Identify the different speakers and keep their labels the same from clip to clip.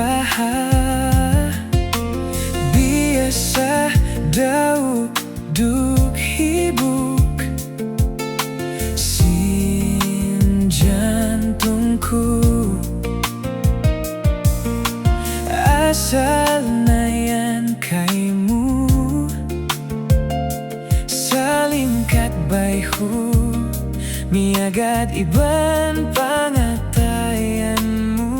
Speaker 1: baha biasa daw duk hibuk sin jantungku. Asal na yan kaimu salingkat bayhu miagad iban pangatayanmu.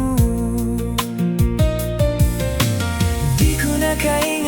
Speaker 1: Di ko na kaya